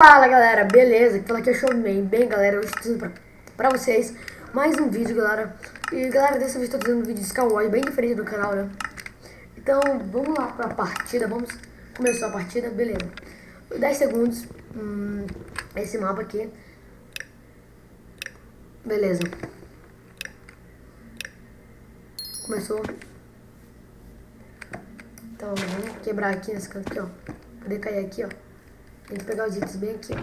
Fala galera, beleza? Fala que eu show bem galera, hoje estou trazendo pra vocês mais um vídeo galera. E galera, dessa vez estou trazendo um vídeo de Skyward bem diferente do canal, né? Então vamos lá pra partida, vamos começar a partida, beleza. 10 segundos, esse mapa aqui. Beleza. Começou. Então vamos quebrar aqui nesse canto aqui, ó. Poder cair aqui, ó. Tem que pegar os itens bem aqui, ó.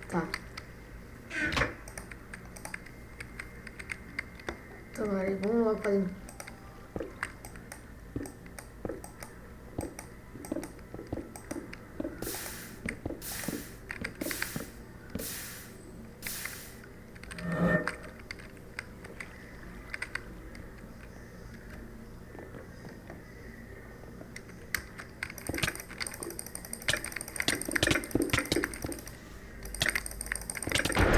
Tá. Então, galera, vamos logo fazer.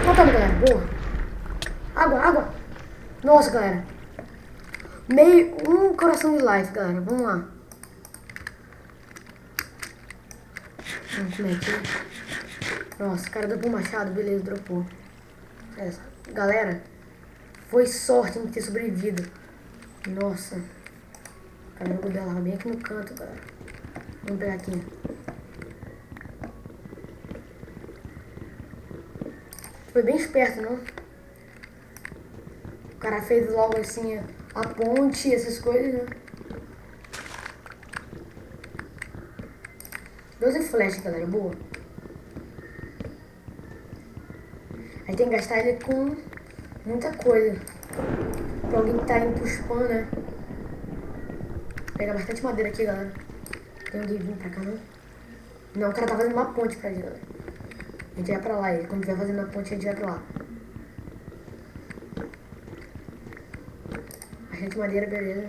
Voltando, galera. Boa. Água. Nossa, galera. Um coração de life, galera. Vamos lá. Vamos comer aqui. Nossa, o cara dropou um machado. Beleza, dropou. Essa. Galera, foi sorte em ter sobrevivido. Nossa. O cara jogou dela bem aqui no canto, galera. Vamos pegar aqui. Foi bem esperto, não? O cara fez logo assim a ponte, essas coisas, né? 12 flash, galera, boa. Aí tem que gastar ele com muita coisa. Pra alguém que tá indo pro spam, né? Pega bastante madeira aqui, galera. Tem alguém vindo pra cá, não? Não, o cara tá fazendo uma ponte pra gente, galera. A gente vai pra lá, e quando tiver fazendo a ponte, a gente vai pra lá. Bastante madeira, beleza.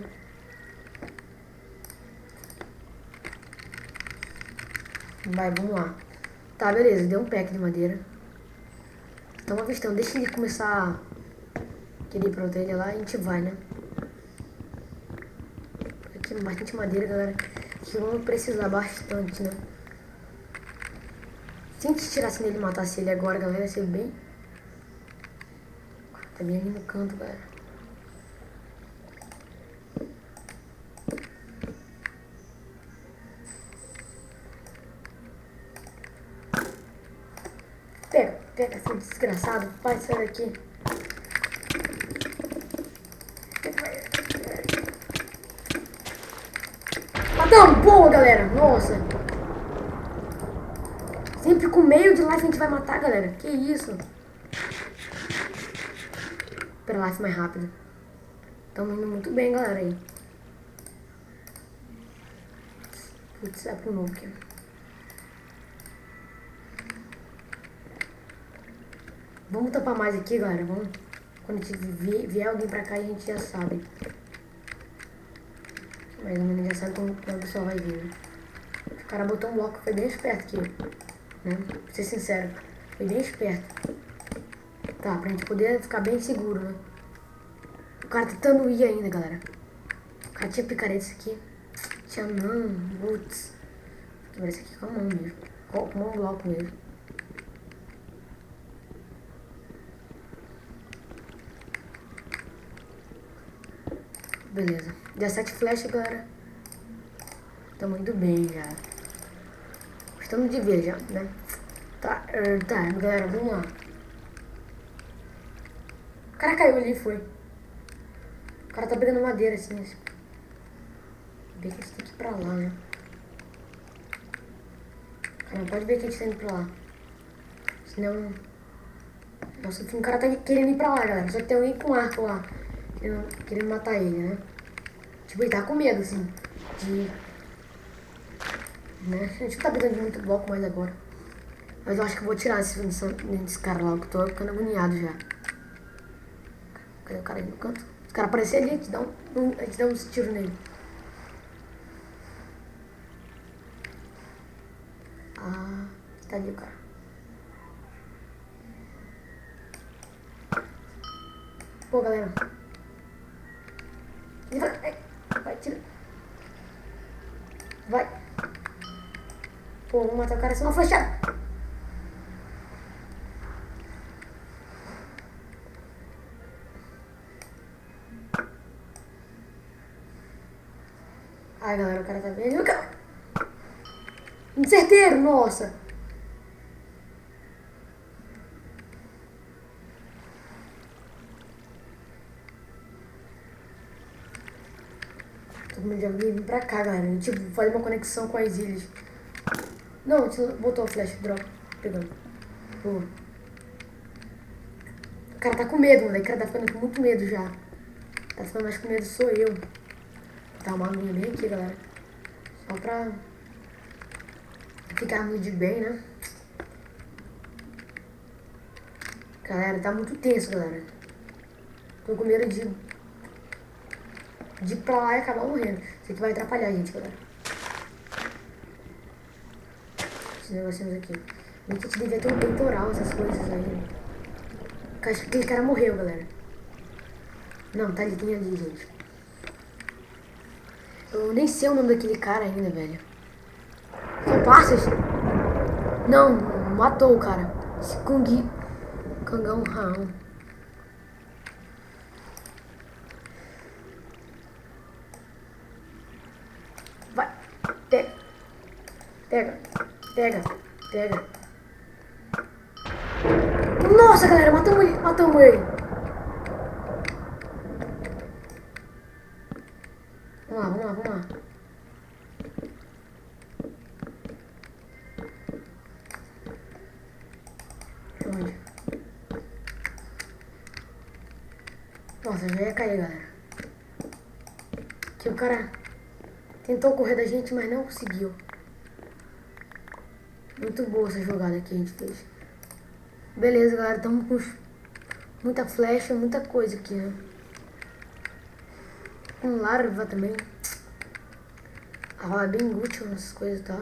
Vai, vamos lá. Tá, beleza, deu um pack de madeira. Então, uma questão, deixa ele começar a querer ir pra outra ilha lá e a gente vai, né? Aqui bastante madeira, galera. Que vamos precisar bastante, né? Se a gente tirasse nele e matasse ele agora, galera, ia ser bem... Tá bem ali no canto, galera. Pega, seu desgraçado. Vai, sai daqui. Matamos! Boa, galera! Nossa! Sempre com meio de life a gente vai matar, galera. Que isso? Pera life mais rápido. Estamos indo muito bem, galera, aí. Putz, é pro novo aqui. Vamos tampar mais aqui, galera. Vamos. Quando a gente vier alguém pra cá, a gente já sabe. Mais ou menos já sabe quando o pessoal vai vir, né? O cara botou um bloco, foi bem esperto aqui. Né? Pra ser sincero, foi bem esperto. Tá, pra gente poder ficar bem seguro, né? O cara tentando ir ainda, galera. O cara tinha picareta isso aqui. Tinha não, putz. Quebrar isso aqui com a mão mesmo. Com um bloco mesmo. Beleza. 17 flechas, galera. Tamo indo bem, já. Gostamos de ver já, né? Tá, galera, vamos lá. O cara caiu ali, foi. O cara tá pegando madeira, assim. Bem que a gente tem que ir pra lá, né? Cara, pode ver que a gente tá indo pra lá. Senão... Nossa, o cara tá querendo ir pra lá, galera. Só que tem alguém com arco lá. Querendo matar ele, né? Tipo, ele tá com medo, assim. De... Né? A gente não tá precisando de muito bloco mais agora. Mas eu acho que eu vou tirar desse cara lá, que eu tô ficando agoniado já. Cadê o cara aí no canto? Se o cara aparecer ali, a gente dá uns tiros nele. Ah, tá ali o cara. Pô, galera. Vai, tira. Vai. Pô, vamos matar o cara sem uma flechada. Ai, galera, o cara tá vendo. Certeiro, nossa. Todo mundo já vim pra cá, galera. Tipo, fazer uma conexão com as ilhas. Não, você botou a flecha, droga. Pegando. Boa. O cara tá com medo, moleque. O cara tá ficando com muito medo já. Tá ficando mais com medo sou eu. Vou botar uma aguinha bem aqui, galera. Só pra ficarmos de bem, né? Galera, tá muito tenso, galera. Tô com medo de ir pra lá e acabar morrendo. Isso aqui vai atrapalhar a gente, galera. Esses negocinhos aqui. A gente devia ter um peitoral, essas coisas aí. Acho que aquele cara morreu, galera. Não, tá ali, tem ali, gente. Eu nem sei o nome daquele cara ainda, velho. São passas? Não, matou o cara. Esse Cangão Raão. Vai. Pega. Pega. Pega. Pega. Nossa, galera, matamos ele. Matamos ele. Vamos lá, vamos lá, vamos lá. Onde? Nossa, já ia cair, galera. Que o cara tentou correr da gente, mas não conseguiu. Muito boa essa jogada que a gente fez. Beleza, galera. Estamos com muita flecha, muita coisa aqui, né? Com larva também. A roda é bem útil, essas coisas e tal.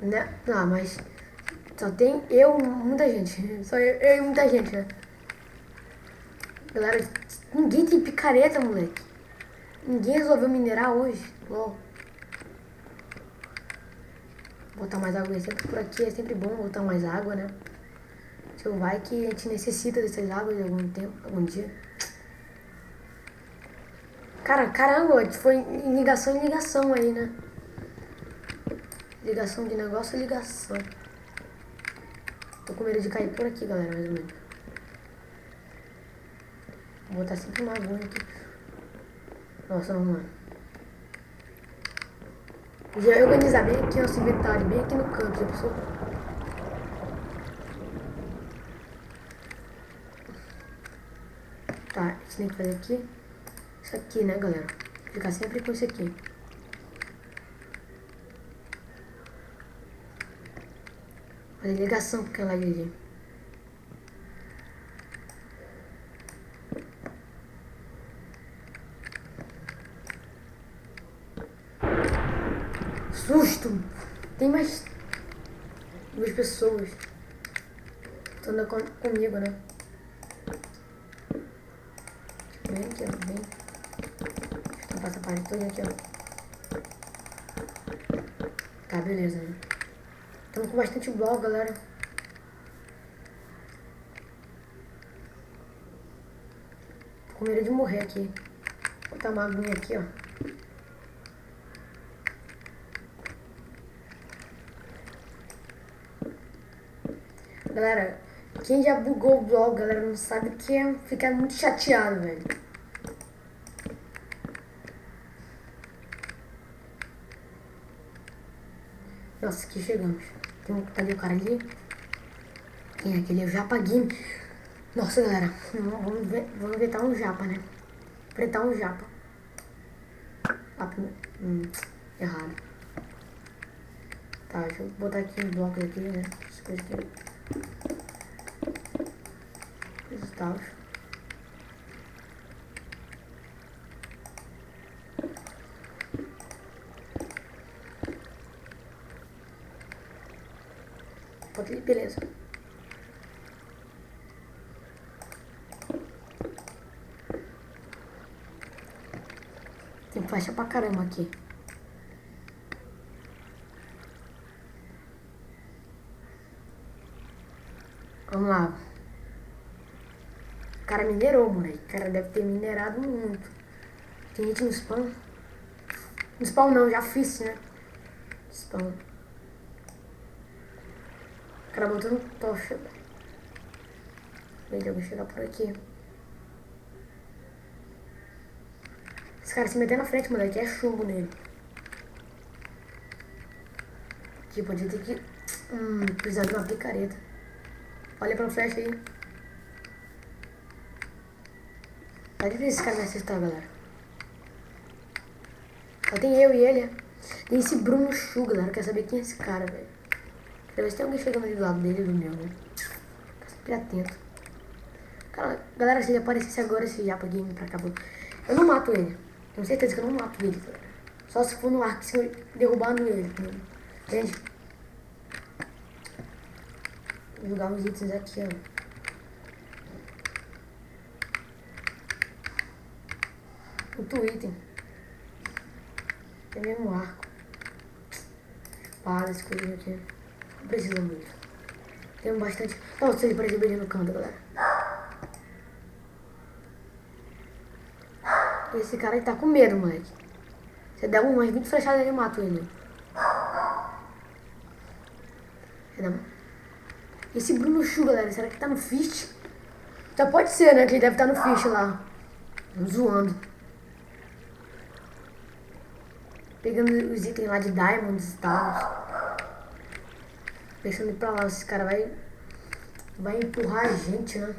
Né? Não, mas só tem eu e muita gente. Só eu e muita gente, né? Galera, ninguém tem picareta, moleque. Ninguém resolveu minerar hoje. Uou. Botar mais água sempre por aqui, é sempre bom botar mais água, né? Tipo, vai que a gente necessita dessas águas de algum tempo, algum dia. Cara, caramba, a gente foi em ligação aí, né? Ligação de negócio, ligação. Tô com medo de cair por aqui, galera, mais ou menos. Vou botar sempre uma aguinha aqui. Nossa, vamos lá. Já ia organizar bem aqui nosso inventário, bem aqui no canto, já pensou? Tá, a gente tem que fazer aqui. Isso aqui, né, galera? Ficar sempre com isso aqui. Fazer ligação com aquela ali. Susto! Tem mais 2 pessoas. Estão andando comigo, né? Bem aqui, ó. Bem. Deixa eu tampar essa parede toda aqui, ó. Tá, beleza, né? Estamos com bastante bloco, galera. Tô com medo de morrer aqui. Vou botar uma aguinha aqui, ó. Galera, quem já bugou o blog, galera, não sabe que é ficar muito chateado, velho. Nossa, aqui chegamos. Tá ali o cara ali. Quem é aquele? É o Japa Game. Nossa, galera, vamos inventar um japa, né? Enfrentar um japa. Errado. Tá, deixa eu botar aqui os blocos aqui, né? Essas coisas aqui. Esses tals. Bota ali, beleza. Tem flecha pra caramba aqui. Vamos lá. O cara minerou, moleque. O cara deve ter minerado muito. Tem gente no spawn. No spawn não, já fiz, né? Spawn. O cara botando tocha. Eu vou chegar por aqui. Esse cara se meter na frente, moleque. É chumbo nele. Aqui, podia ter que... precisar de uma picareta. Olha pra flecha aí. Tá difícil esse cara me acertar, galera. Só tem eu e ele. Tem esse Bruno Chu, galera. Quer saber quem é esse cara, velho? Quero ver se tem alguém chegando ali do lado dele do meu, né? Fica sempre atento. Cara, galera, se ele aparecesse agora, esse Japa Game pra acabar. Eu não mato ele. Tenho certeza que eu não mato ele, galera. Só se for no arco, se eu derrubando ele. Entende? Vou jogar uns itens aqui, ó. Outro item. Tem mesmo arco. Para esse coisa aqui. Não precisa muito. Tem bastante. Nossa, ele parece bem no canto, galera. Esse cara aí tá com medo, moleque. Você der umas 20 flechadas, ele mata ele. Esse Bruno Chu, galera, será que tá no Fist? Já pode ser, né? Que ele deve estar no Fist lá. Zoando. Pegando os itens lá de Diamonds e tal. Pensando em ir pra lá. Esse cara vai empurrar a gente, né?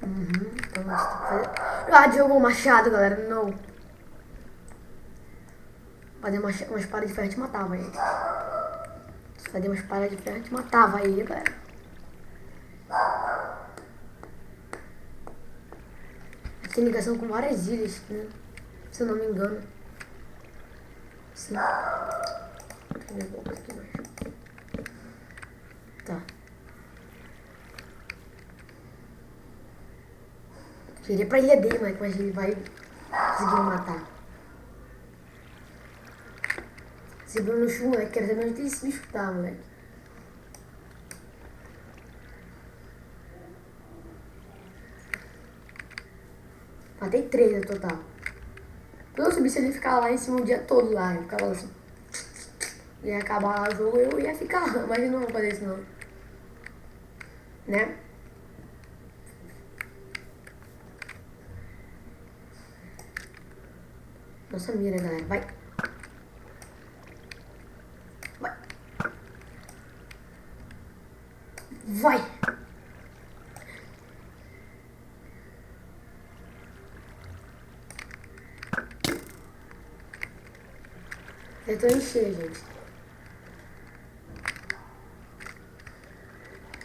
Então nós temos que fazer... Ah, jogou um machado, galera. Não. Fazer uma espada de ferro, a gente matava ele. Se fazer uma espada de ferro, a gente matava ele, galera. Tem ligação com várias ilhas, né? Se eu não me engano. Sim. Tá. Queria pra ilha dele, mas ele vai conseguir me matar. Esse Bruno Chu, moleque, quero saber onde esse bicho tá, moleque. Matei 3 no total. Quando eu subisse, ele ia ficar lá em cima o dia todo lá. Eu ficava assim. Ia acabar o jogo, eu ia ficar lá. Mas eu não vou fazer isso não. Né? Nossa mira, galera. Vai. Vai. Vai. Eu tô enchendo, gente.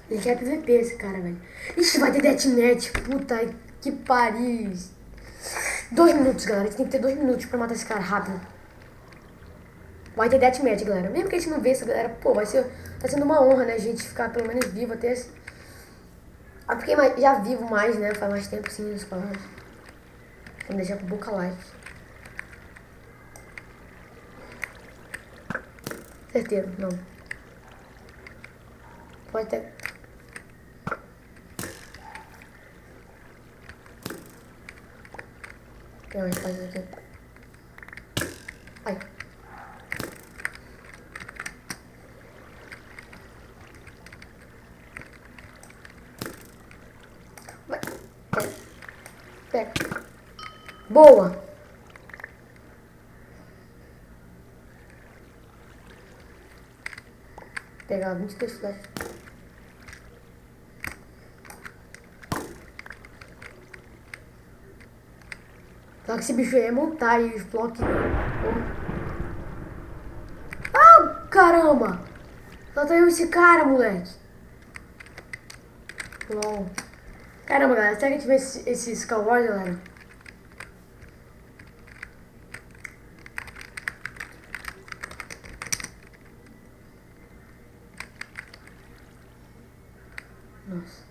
Ele quer PVP esse cara, velho. Ixi, vai ter deathmatch. Puta que pariu. 2 minutos, galera. A gente tem que ter 2 minutos pra matar esse cara rápido. Vai ter deathmatch, galera. Mesmo que a gente não vença, galera, pô, tá sendo uma honra, né, a gente ficar pelo menos vivo até esse... Ah, porque já vivo mais, né, faz mais tempo assim nos palavras. Vamos deixar pro boca live. Certeiro, não. Pode ter... Tem mais coisas aqui. Ai. Vai. Pega. Boa. Pegar 22 flechas. Só que esse bicho aí é montar e os blocos. Ah, caramba! Só tem esse cara, moleque. LOL. Caramba, galera. Será que a gente vê esse Skyward, galera? Nossa.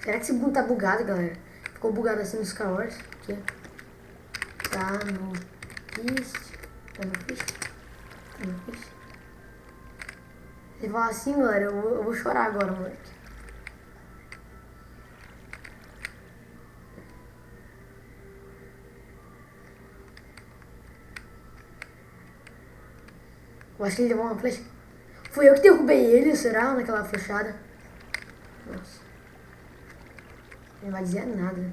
Será que esse boom tá bugado, galera? Ficou bugado assim no Skyward? Aqui. Tá no East. Eu não fiz. Eu não fiz. Se falar assim, galera, eu vou chorar agora, moleque. Eu acho que ele levou uma flecha. Fui eu que derrubei ele, será? Naquela flechada. Nossa. Ele não vai dizer nada.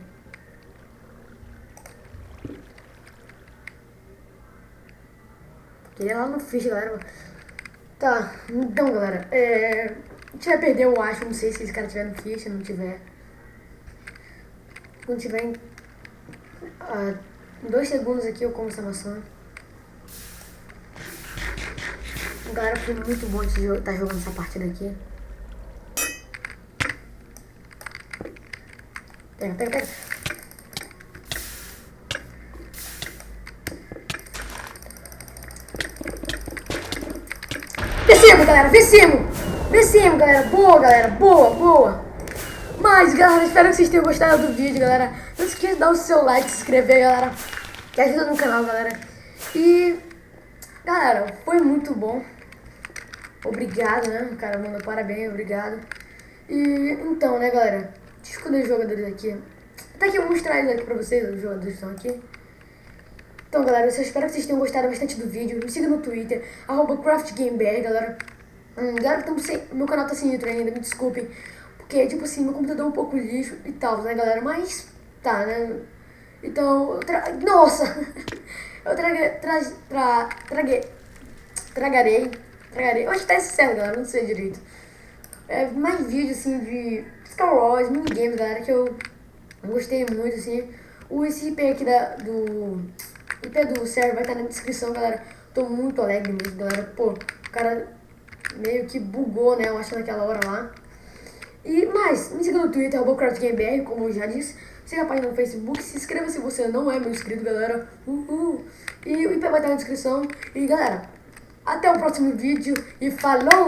Porque ele é lá no fish, galera. Tá, então, galera. A gente vai perder, eu acho. Não sei se esse cara tiver no fish, se não tiver. Quando tiver em 2 segundos aqui, eu como essa maçã. Galera, foi muito bom estar jogando essa partida aqui. Pega, pega, pega. Vencemos, galera, vencemos! Vencemos, galera. Boa, galera. Boa, boa. Mas, galera, espero que vocês tenham gostado do vídeo, galera. Não se esqueça de dar o seu like, se inscrever, galera. Que ajuda no canal, galera. E, galera, foi muito bom. Obrigado, né? O cara mandou parabéns, obrigado. E, então, né, galera. Deixa eu escolher os jogadores aqui. Até aqui eu vou mostrar eles aqui pra vocês, os jogadores que estão aqui. Então, galera, eu espero que vocês tenham gostado bastante do vídeo. Me siga no Twitter, @craftgamebr, galera. Galera, meu canal tá sem intro ainda, me desculpem. Porque, tipo assim, meu computador é um pouco lixo e tal, né, galera? Mas, tá, né? Então, nossa! Eu tragarei. Eu acho que tá esse certo, galera, não sei direito. Mais vídeos, assim, de Star Wars, minigames, galera, que eu gostei muito, assim. Esse IP aqui do IP do server vai estar na descrição, galera. Tô muito alegre mesmo, galera. Pô, o cara meio que bugou, né, eu acho, naquela hora lá. Mas, me siga no Twitter, @craftgamebr, como eu já disse. Siga a página no Facebook, se inscreva se você não é meu inscrito, galera. E o IP vai estar na descrição. E, galera, até o próximo vídeo e falou!